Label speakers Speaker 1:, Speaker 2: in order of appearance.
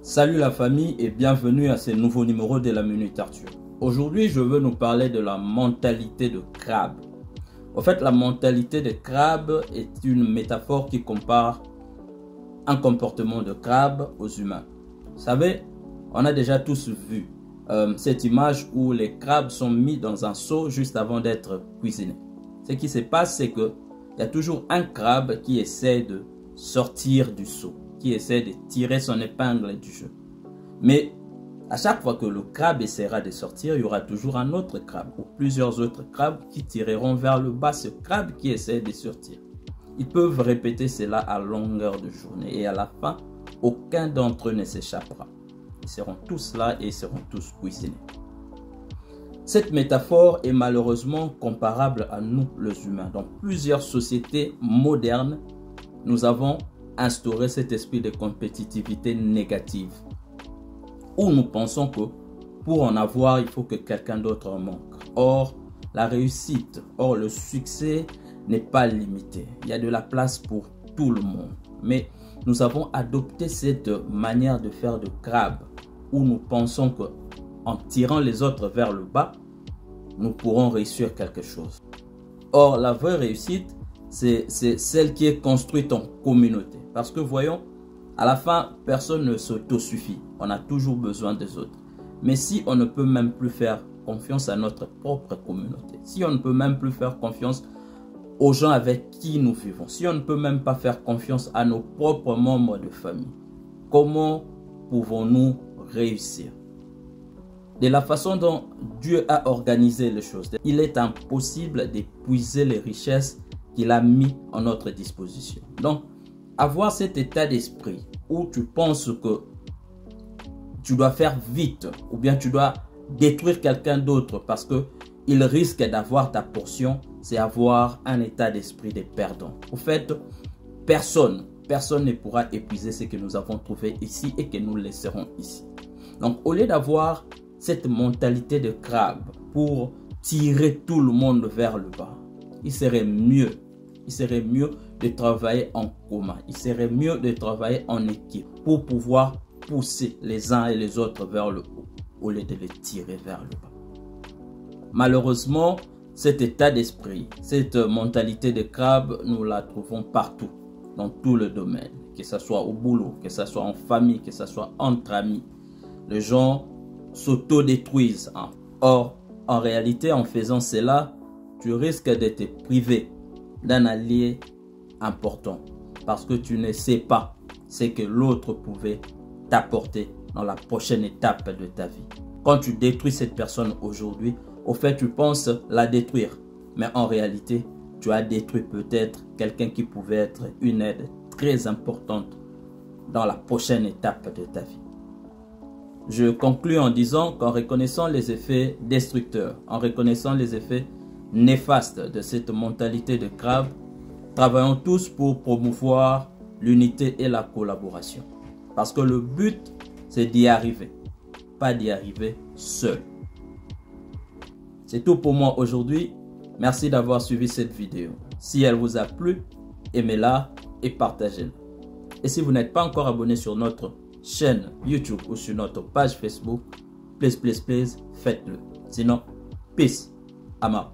Speaker 1: Salut la famille et bienvenue à ce nouveau numéro de la Minute Arthur. Aujourd'hui, je veux nous parler de la mentalité de crabe. En fait, la mentalité de crabe est une métaphore qui compare un comportement de crabe aux humains. Vous savez, on a déjà tous vu cette image où les crabes sont mis dans un seau juste avant d'être cuisinés. Ce qui se passe, c'est qu'il y a toujours un crabe qui essaie de sortir du seau, qui essaie de tirer son épingle du jeu. Mais à chaque fois que le crabe essaiera de sortir, il y aura toujours un autre crabe ou plusieurs autres crabes qui tireront vers le bas ce crabe qui essaie de sortir. Ils peuvent répéter cela à longueur de journée et à la fin, aucun d'entre eux ne s'échappera. Ils seront tous là et ils seront tous cuisinés. Cette métaphore est malheureusement comparable à nous, les humains. Dans plusieurs sociétés modernes, nous avons instauré cet esprit de compétitivité négative, où nous pensons que pour en avoir, il faut que quelqu'un d'autre en manque. Or, la réussite, le succès n'est pas limité. Il y a de la place pour tout le monde. Mais nous avons adopté cette manière de faire de crabe, où nous pensons que en tirant les autres vers le bas, nous pourrons réussir quelque chose. Or, la vraie réussite, c'est celle qui est construite en communauté. Parce que voyons, à la fin, personne ne s'autosuffit. On a toujours besoin des autres. Mais si on ne peut même plus faire confiance à notre propre communauté, si on ne peut même plus faire confiance aux gens avec qui nous vivons, si on ne peut même pas faire confiance à nos propres membres de famille, comment pouvons-nous réussir? De la façon dont Dieu a organisé les choses, il est impossible d'épuiser les richesses qu'il a mis en notre disposition. Donc, avoir cet état d'esprit où tu penses que tu dois faire vite ou bien tu dois détruire quelqu'un d'autre parce qu'il risque d'avoir ta portion, c'est avoir un état d'esprit de perdant. Au fait, personne ne pourra épuiser ce que nous avons trouvé ici et que nous laisserons ici. Donc, au lieu d'avoir cette mentalité de crabe pour tirer tout le monde vers le bas, il serait mieux de travailler en commun. Il serait mieux de travailler en équipe pour pouvoir pousser les uns et les autres vers le haut au lieu de les tirer vers le bas. Malheureusement, cet état d'esprit, cette mentalité de crabe, nous la trouvons partout, dans tout le domaine, que ce soit au boulot, que ce soit en famille, que ce soit entre amis. Les gens s'auto-détruisent. Or, en réalité, en faisant cela, tu risques de te priver d'un allié important parce que tu ne sais pas ce que l'autre pouvait t'apporter dans la prochaine étape de ta vie. Quand tu détruis cette personne aujourd'hui, au fait tu penses la détruire, mais en réalité tu as détruit peut-être quelqu'un qui pouvait être une aide très importante dans la prochaine étape de ta vie. Je conclus en disant qu'en reconnaissant les effets destructeurs, en reconnaissant les effets néfastes de cette mentalité de crabe, travaillons tous pour promouvoir l'unité et la collaboration. Parce que le but, c'est d'y arriver, pas d'y arriver seul. C'est tout pour moi aujourd'hui. Merci d'avoir suivi cette vidéo. Si elle vous a plu, aimez-la et partagez-la. Et si vous n'êtes pas encore abonné sur notre chaîne YouTube ou sur notre page Facebook, please, faites-le. Sinon, peace. Ama.